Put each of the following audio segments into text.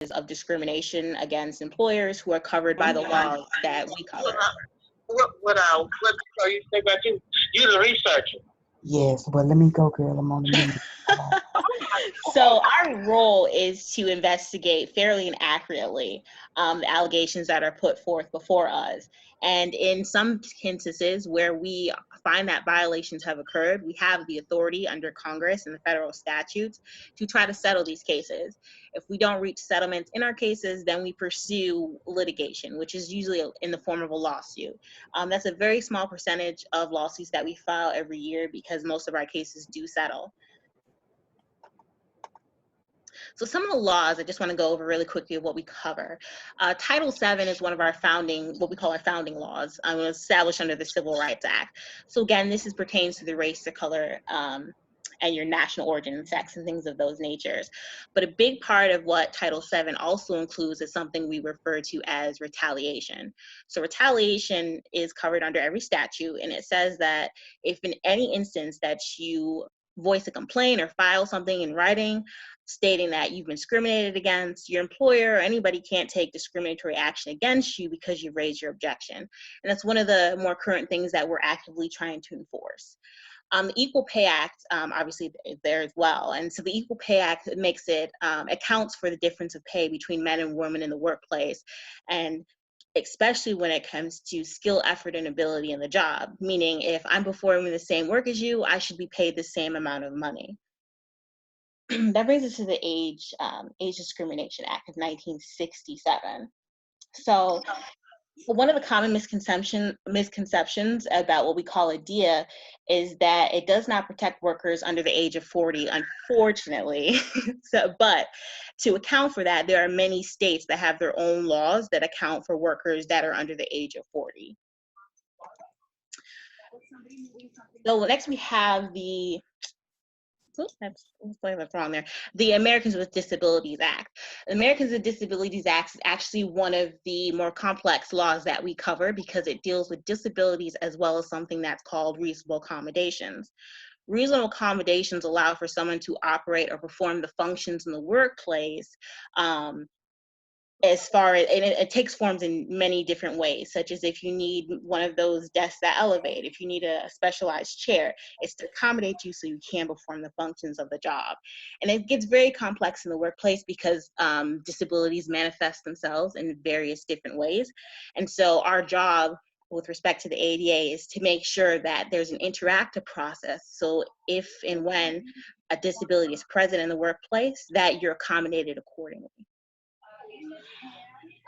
of discrimination against employers who are covered by the laws that we cover. What are you saying about you? You're the researcher. Yes, but let me go, girl. I'm on the minute. So our role is to investigate fairly and accurately the allegations that are put forth before us. And in some instances where we find that violations have occurred, we have the authority under Congress and the federal statutes to try to settle these cases. If we don't reach settlements in our cases, then we pursue litigation, which is usually in the form of a lawsuit. That's a very small percentage of lawsuits that we file every year because most of our cases do settle. So some of the laws, I just want to go over really quickly what we cover. Title VII is one of our what we call our founding laws, established under the Civil Rights Act. So again, this pertains to the race, the color, and your national origin and sex and things of those natures. But a big part of what Title VII also includes is something we refer to as retaliation. So retaliation is covered under every statute, and it says that if in any instance that you voice a complaint or file something in writing stating that you've been discriminated against, your employer or anybody can't take discriminatory action against you because you've raised your objection. And that's one of the more current things that we're actively trying to enforce. The Equal Pay Act, obviously, is there as well. And so the Equal Pay Act makes it, accounts for the difference of pay between men and women in the workplace, and especially when it comes to skill, effort, and ability in the job. Meaning, if I'm performing the same work as you, I should be paid the same amount of money. That brings us to the Age Discrimination Act of 1967. So one of the common misconceptions about what we call ADEA is that it does not protect workers under the age of 40, unfortunately. But to account for that, there are many states that have their own laws that account for workers that are under the age of 40. So next we have the that's wrong there. The Americans with Disabilities Act. The Americans with Disabilities Act is actually one of the more complex laws that we cover because it deals with disabilities as well as something that's called reasonable accommodations. Reasonable accommodations allow for someone to operate or perform the functions in the workplace as far as, and it takes forms in many different ways, such as if you need one of those desks that elevate, if you need a specialized chair, it's to accommodate you so you can perform the functions of the job. And it gets very complex in the workplace because disabilities manifest themselves in various different ways. And so our job with respect to the ADA is to make sure that there's an interactive process. So if and when a disability is present in the workplace, that you're accommodated accordingly.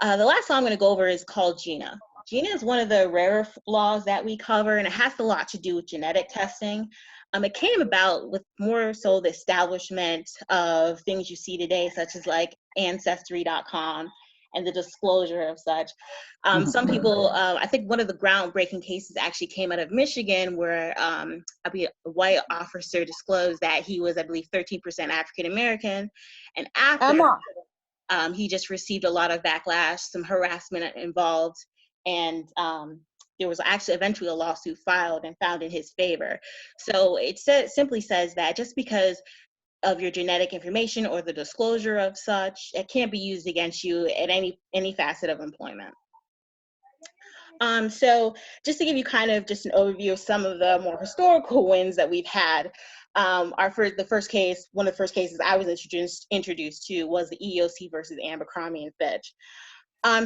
The last law I'm going to go over is called GINA. GINA is one of the rarer laws that we cover, and it has a lot to do with genetic testing. It came about with more so the establishment of things you see today, such as like Ancestry.com and the disclosure of such. Some people, I think one of the groundbreaking cases actually came out of Michigan where a white officer disclosed that he was, I believe, 13% African American, and after he just received a lot of backlash, some harassment involved, and there was actually eventually a lawsuit filed and found in his favor. So it simply says that just because of your genetic information or the disclosure of such, it can't be used against you at any facet of employment. So just to give you kind of just an overview of some of the more historical wins that we've had, one of the first cases I was introduced to was the EEOC versus Abercrombie and Fitch.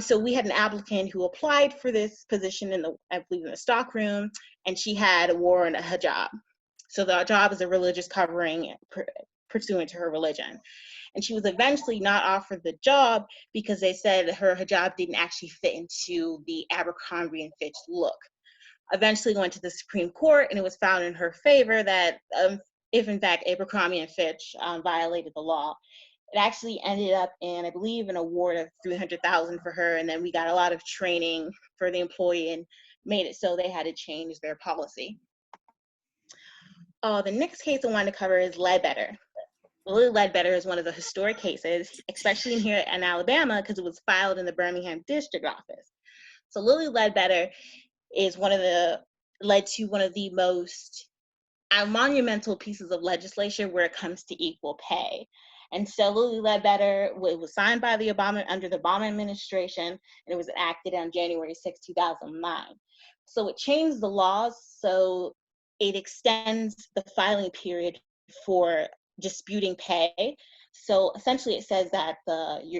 So we had an applicant who applied for this position I believe in the stockroom, and she had worn a hijab. So the hijab is a religious covering pursuant to her religion. And she was eventually not offered the job because they said her hijab didn't actually fit into the Abercrombie and Fitch look. Eventually went to the Supreme Court, and it was found in her favor that if in fact Abercrombie and Fitch violated the law, it actually ended up in, I believe, an award of $300,000 for her, and then we got a lot of training for the employee and made it so they had to change their policy. The next case I wanted to cover is Ledbetter. Lilly Ledbetter is one of the historic cases, especially in here in Alabama, because it was filed in the Birmingham District Office. So Lilly Ledbetter is led to one of the most monumental pieces of legislation where it comes to equal pay. And so Lilly Ledbetter, it was signed by the under the Obama administration, and it was enacted on January 6, 2009. So it changed the laws, so it extends the filing period for disputing pay. So essentially it says that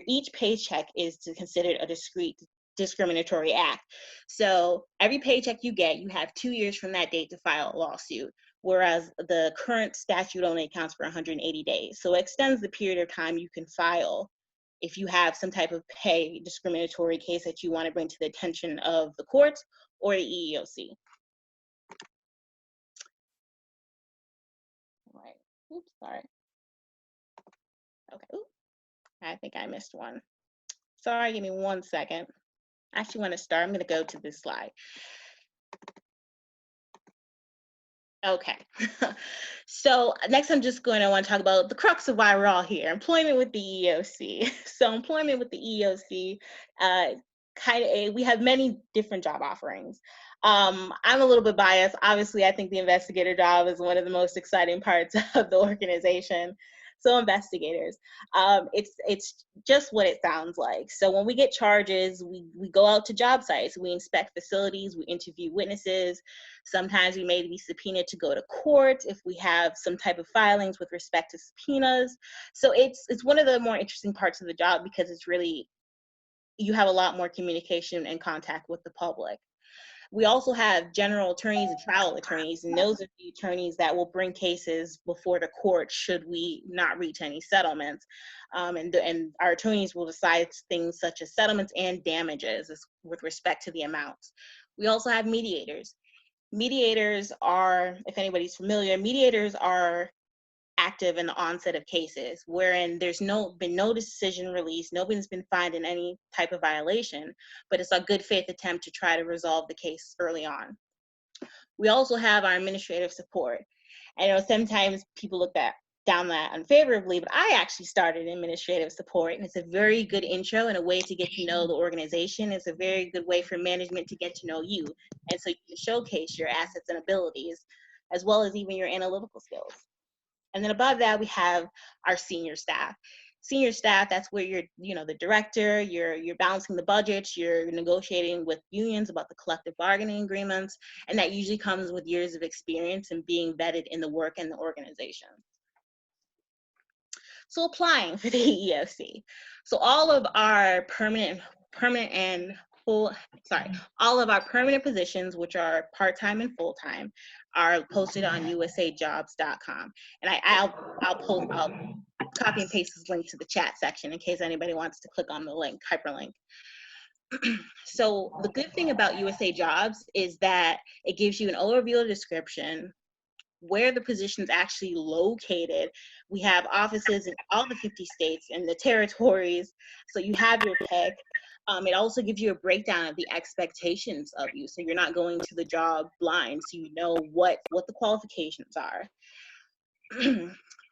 each paycheck is considered a discrete discriminatory act. So every paycheck you get, you have 2 years from that date to file a lawsuit, whereas the current statute only accounts for 180 days. So it extends the period of time you can file if you have some type of pay discriminatory case that you want to bring to the attention of the courts or the EEOC. Right. Oops, sorry. Okay. Oops. I think I missed one. Sorry, give me 1 second. I actually want to start. I'm going to go to this slide. Okay. So next I'm just going to want to talk about the crux of why we're all here, employment with the EEOC. So employment with the EEOC, we have many different job offerings. I'm a little bit biased. Obviously, I think the investigator job is one of the most exciting parts of the organization. So investigators, it's just what it sounds like. So when we get charges, we go out to job sites, we inspect facilities, we interview witnesses. Sometimes we may be subpoenaed to go to court if we have some type of filings with respect to subpoenas. So it's one of the more interesting parts of the job because it's really, you have a lot more communication and contact with the public. We also have general attorneys and trial attorneys, and those are the attorneys that will bring cases before the court should we not reach any settlements. And our attorneys will decide things such as settlements and damages with respect to the amounts. We also have mediators. Mediators are, if anybody's familiar, mediators are active in the onset of cases wherein there's been no decision released, nobody's been fined in any type of violation, but it's a good faith attempt to try to resolve the case early on. We also have our administrative support. I know sometimes people look down that unfavorably, but I actually started in administrative support, and it's a very good intro and a way to get to know the organization. It's a very good way for management to get to know you, and so you can showcase your assets and abilities, as well as even your analytical skills. And then above that, we have our senior staff. Senior staff, that's where you're, the director, you're balancing the budgets, you're negotiating with unions about the collective bargaining agreements, and that usually comes with years of experience and being vetted in the work and the organization. So applying for the EEOC. So all of our all of our permanent positions, which are part-time and full-time, are posted on usajobs.com. And I'll copy and paste this link to the chat section in case anybody wants to click on the link, hyperlink. So the good thing about USA Jobs is that it gives you an overview of the description, where the position's actually located. We have offices in all the 50 states and the territories, so you have your pick. It also gives you a breakdown of the expectations of you, so you're not going to the job blind, so you know what the qualifications are.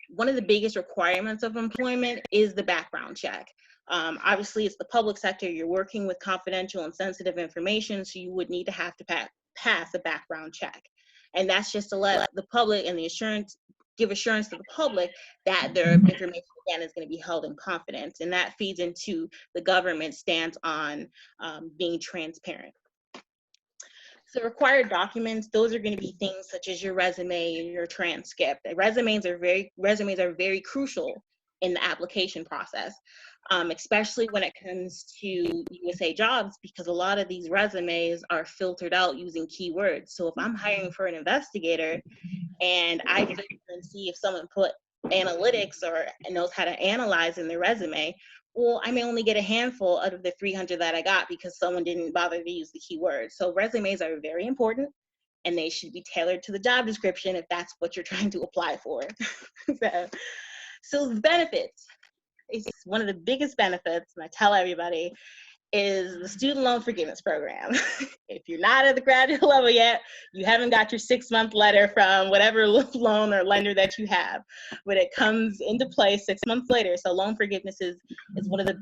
One of the biggest requirements of employment is the background check. Obviously, it's the public sector. You're working with confidential and sensitive information, so you would need to have to pass a background check. And that's just to let the public and give assurance to the public that their information, again, is going to be held in confidence. And that feeds into the government's stance on being transparent. So required documents, those are going to be things such as your resume and your transcript. Resumes are very crucial in the application process, especially when it comes to USA Jobs, because a lot of these resumes are filtered out using keywords. So if I'm hiring for an investigator and I filter and see if someone put analytics or knows how to analyze in their resume, well, I may only get a handful out of the 300 that I got because someone didn't bother to use the keyword. So resumes are very important, and they should be tailored to the job description if that's what you're trying to apply for. So the benefits. It's one of the biggest benefits, and I tell everybody, is the student loan forgiveness program. If you're not at the graduate level yet, you haven't got your 6-month letter from whatever loan or lender that you have, but it comes into play 6 months later. So loan forgiveness is one of the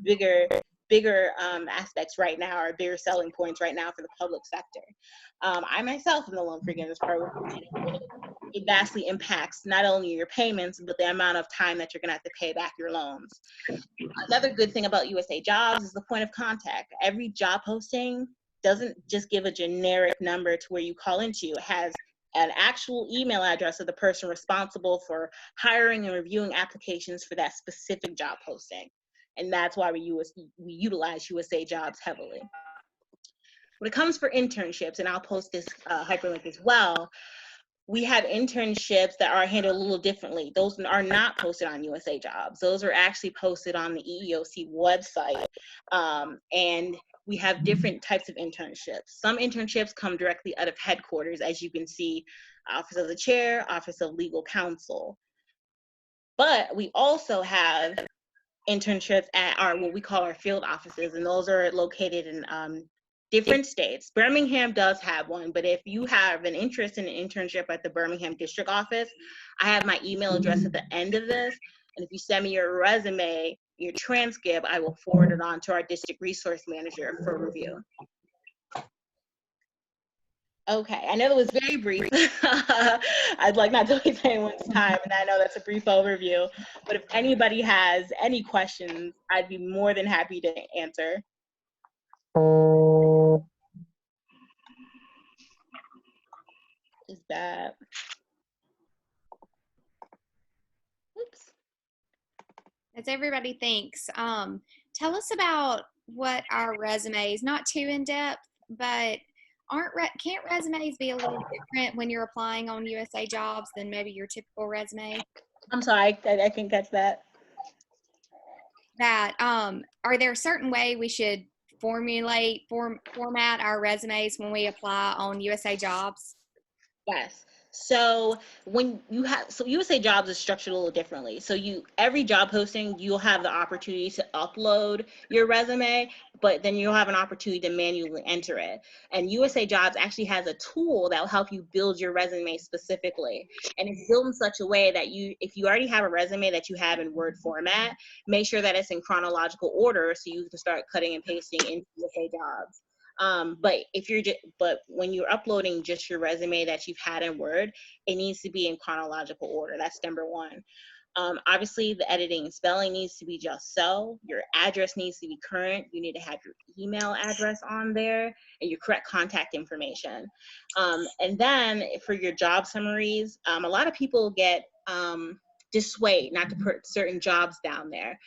bigger aspects right now, or bigger selling points right now for the public sector. I myself in the loan forgiveness program it vastly impacts not only your payments, but the amount of time that you're gonna have to pay back your loans. Another good thing about USA Jobs is the point of contact. Every job posting doesn't just give a generic number to where you call into. It has an actual email address of the person responsible for hiring and reviewing applications for that specific job posting. And that's why we utilize USA Jobs heavily. When it comes for internships, and I'll post this hyperlink as well, we have internships that are handled a little differently. Those are not posted on USA Jobs. Those are actually posted on the EEOC website. And we have different types of internships. Some internships come directly out of headquarters, as you can see, Office of the Chair, Office of Legal Counsel. But we also have internships at what we call our field offices, and those are located in different states. Birmingham does have one, but if you have an interest in an internship at the Birmingham district office, I have my email address at the end of this. And if you send me your resume, your transcript, I will forward it on to our district resource manager for review. Okay, I know that was very brief. I'd like not to waste anyone's time, and I know that's a brief overview, but if anybody has any questions, I'd be more than happy to answer. Is that, oops. As everybody thinks, tell us about what our resumes, not too in-depth, but can't resumes be a little different when you're applying on USA Jobs than maybe your typical resume? I'm sorry, I can't catch that. That, are there a certain way we should format our resumes when we apply on USA Jobs? Yes. So when you have, so USA Jobs is structured a little differently. So every job posting, you'll have the opportunity to upload your resume, but then you'll have an opportunity to manually enter it. And USA Jobs actually has a tool that will help you build your resume specifically. And it's built in such a way that if you already have a resume that you have in Word format, make sure that it's in chronological order so you can start cutting and pasting into USA Jobs. But when you're uploading just your resume that you've had in Word, it needs to be in chronological order. That's number one. Obviously, the editing and spelling needs to be just so. Your address needs to be current. You need to have your email address on there and your correct contact information. And then for your job summaries, a lot of people get dissuade not to put certain jobs down there.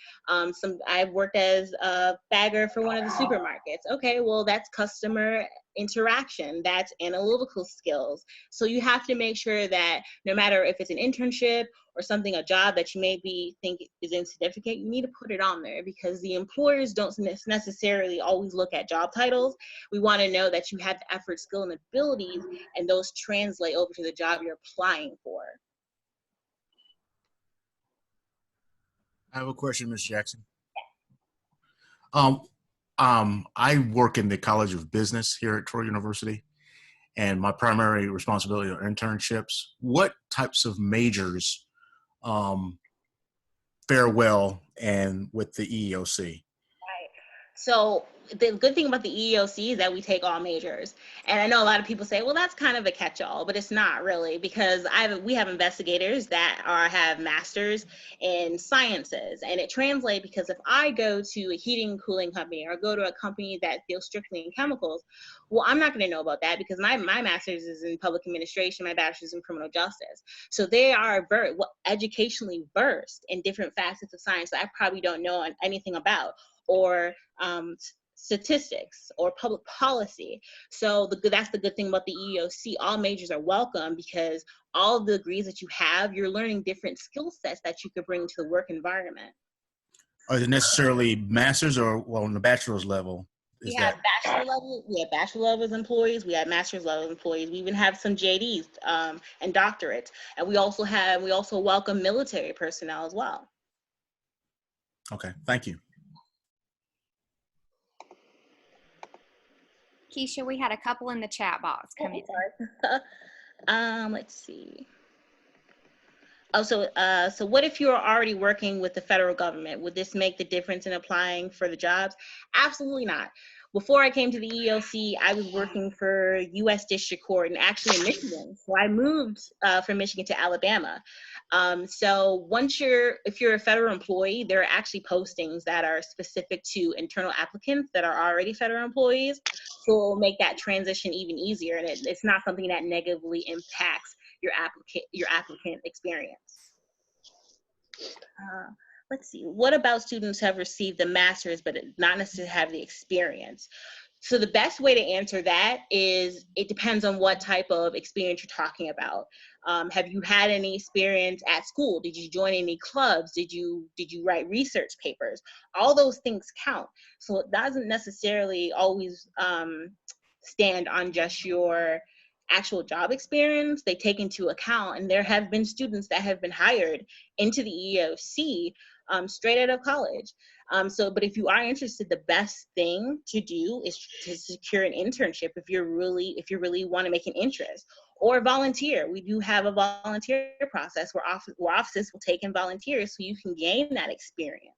I've worked as a bagger for one of the supermarkets. Okay, well, that's customer interaction, that's analytical skills. So you have to make sure that no matter if it's an internship or something, a job that you maybe think is insignificant, you need to put it on there, because the employers don't necessarily always look at job titles. We want to know that you have the effort, skill, and abilities, and those translate over to the job you're applying for. I have a question, Ms. Jackson. I work in the College of Business here at Troy University, and my primary responsibility are internships. What types of majors fare well and with the EEOC? Right. So the good thing about the EEOC is that we take all majors. And I know a lot of people say, well, that's kind of a catch-all, but it's not really, because we have investigators that have masters in sciences, and it translates, because if I go to a heating and cooling company or go to a company that deals strictly in chemicals, well, I'm not going to know about that, because my master's is in public administration, my bachelor's in criminal justice. So they are educationally versed in different facets of science that I probably don't know anything about, or statistics or public policy. So that's the good thing about the EEOC. All majors are welcome, because all the degrees that you have, you're learning different skill sets that you could bring to the work environment. Are they necessarily masters, or, well, on the bachelor's level? We have bachelor level employees, we have master's level employees, we even have some JDs and doctorates. And we also welcome military personnel as well. Okay, thank you. Keisha, we had a couple in the chat box come in. Let's see. Oh, so what if you're already working with the federal government? Would this make the difference in applying for the jobs? Absolutely not. Before I came to the EEOC, I was working for U.S. District Court and actually in Michigan. So I moved from Michigan to Alabama. So if you're a federal employee, there are actually postings that are specific to internal applicants that are already federal employees. So it'll make that transition even easier, and it's not something that negatively impacts your applicant experience. Let's see, what about students who have received the master's but not necessarily have the experience? So the best way to answer that is it depends on what type of experience you're talking about. Have you had any experience at school? Did you join any clubs? Did you write research papers? All those things count. So it doesn't necessarily always stand on just your actual job experience. They take into account, and there have been students that have been hired into the EEOC straight out of college. But if you are interested, the best thing to do is to secure an internship if you really want to make an interest, or volunteer. We do have a volunteer process where offices will take in volunteers so you can gain that experience.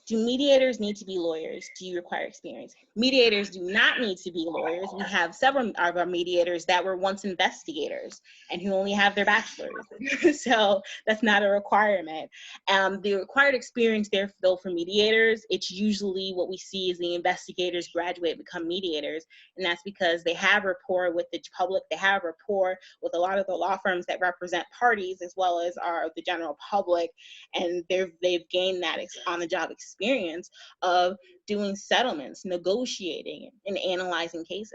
Do mediators need to be lawyers? Do you require experience? Mediators do not need to be lawyers. We have several of our mediators that were once investigators and who only have their bachelor's. So that's not a requirement. The required experience there, though, for mediators, it's usually what we see is the investigators graduate, become mediators. And that's because they have rapport with the public. They have rapport with a lot of the law firms that represent parties as well as the general public. And they've gained that on-the-job experience of doing settlements, negotiating, and analyzing cases.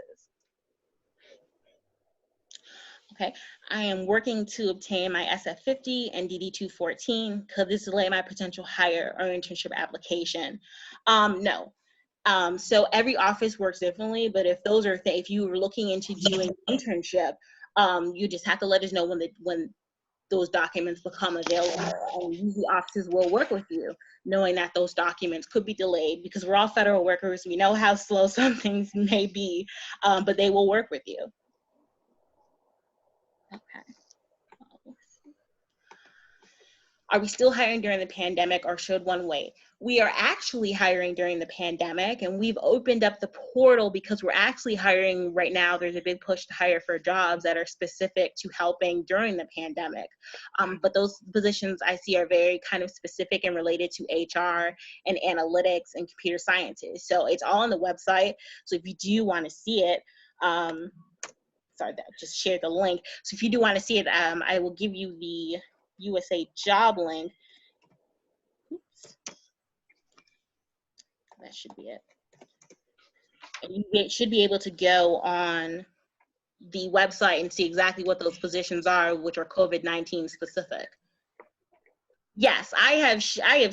Okay, I am working to obtain my SF50 and DD-214. Could this delay my potential hire or internship application? No. So every office works differently, but if you were looking into doing an internship, you just have to let us know when those documents become available, and usually offices will work with you, knowing that those documents could be delayed because we're all federal workers. We know how slow some things may be, but they will work with you. Okay. Are we still hiring during the pandemic, or should one wait? We are actually hiring during the pandemic, and we've opened up the portal because we're actually hiring right now. There's a big push to hire for jobs that are specific to helping during the pandemic. But those positions I see are very kind of specific and related to HR and analytics and computer sciences. So it's all on the website. So if you do want to see it, sorry, that just shared the link. So if you do want to see it, I will give you the USA job link. Oops. That should be it. And you should be able to go on the website and see exactly what those positions are, which are COVID-19 specific. Yes, I have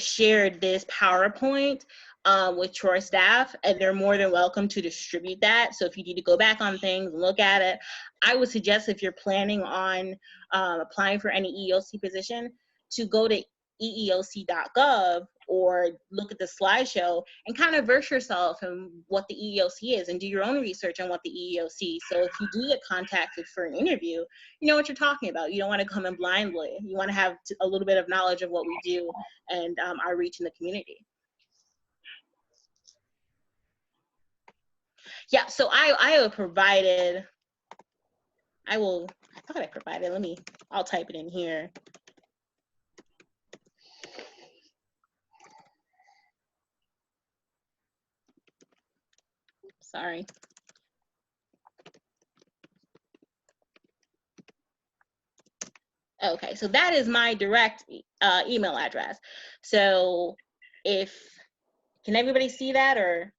shared this PowerPoint with Troy staff, and they're more than welcome to distribute that. So if you need to go back on things and look at it, I would suggest, if you're planning on applying for any EEOC position, to go to EEOC.gov or look at the slideshow and kind of verse yourself in what the EEOC is and do your own research on what the EEOC. So if you do get contacted for an interview, you know what you're talking about. You don't want to come in blindly. You want to have a little bit of knowledge of what we do and our reach in the community. Yeah, so I have provided, I thought I provided, I'll type it in here. Sorry. Okay, so that is my direct email address. So can everybody see that, or?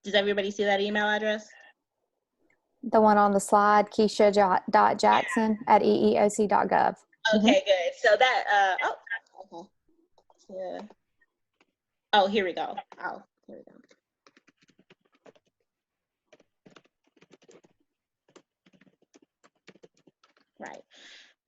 Does everybody see that email address? The one on the slide, keisha.jackson@eeoc.gov. Okay, good. So that, okay. Yeah. Oh, here we go. Oh, here we go. Right.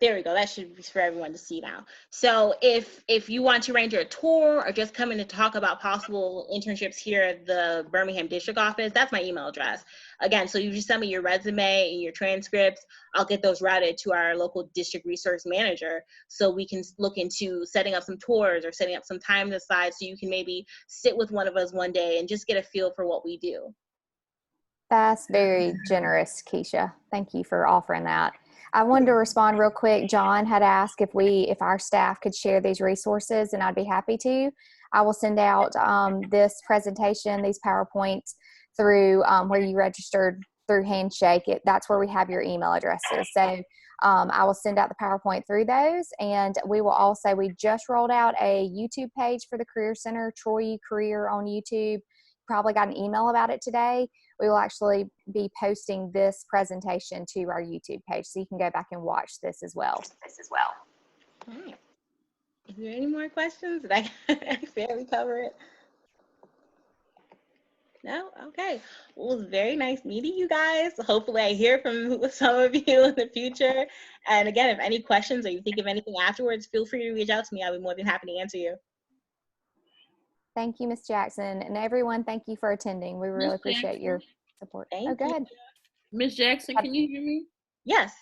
There we go. That should be for everyone to see now. So if you want to arrange a tour or just come in to talk about possible internships here at the Birmingham district office, that's my email address. Again, so you just send me your resume and your transcripts. I'll get those routed to our local district resource manager so we can look into setting up some tours or setting up some time aside so you can maybe sit with one of us one day and just get a feel for what we do. That's very generous, Keisha. Thank you for offering that. I wanted to respond real quick. John had asked if our staff could share these resources, and I'd be happy to. I will send out this presentation, these PowerPoints through where you registered through Handshake. That's where we have your email addresses. So I will send out the PowerPoint through those, and we just rolled out a YouTube page for the Career Center, Troy Career on YouTube. Probably got an email about it today. We will actually be posting this presentation to our YouTube page, so you can go back and watch this as well. All right. Is there any more questions? Did I fairly cover it? No? Okay. Well, it was very nice meeting you guys. Hopefully I hear from some of you in the future. And again, if any questions or you think of anything afterwards, feel free to reach out to me. I'll be more than happy to answer you. Thank you, Ms. Jackson. And everyone, thank you for attending. We really appreciate your support. Thank go ahead. Ms. Jackson, can you hear me? Yes.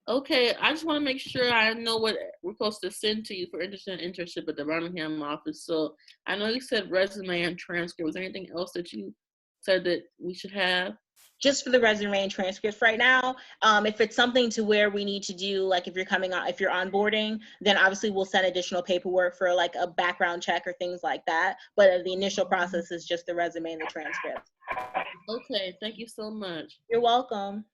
Okay, I just want to make sure I know what we're supposed to send to you for internship at the Birmingham office. So I know you said resume and transcript. Was there anything else that you said that we should have? Just for the resume and transcripts right now. If it's something to where we need to do, like if you're onboarding, then obviously we'll send additional paperwork for like a background check or things like that. But the initial process is just the resume and the transcript. Okay, thank you so much. You're welcome.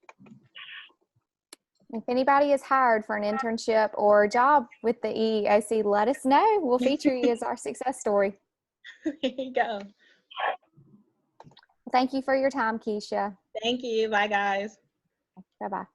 If anybody is hired for an internship or a job with the EEOC, let us know. We'll feature you as our success story. There you go. Thank you for your time, Keisha. Thank you. Bye, guys. Bye-bye.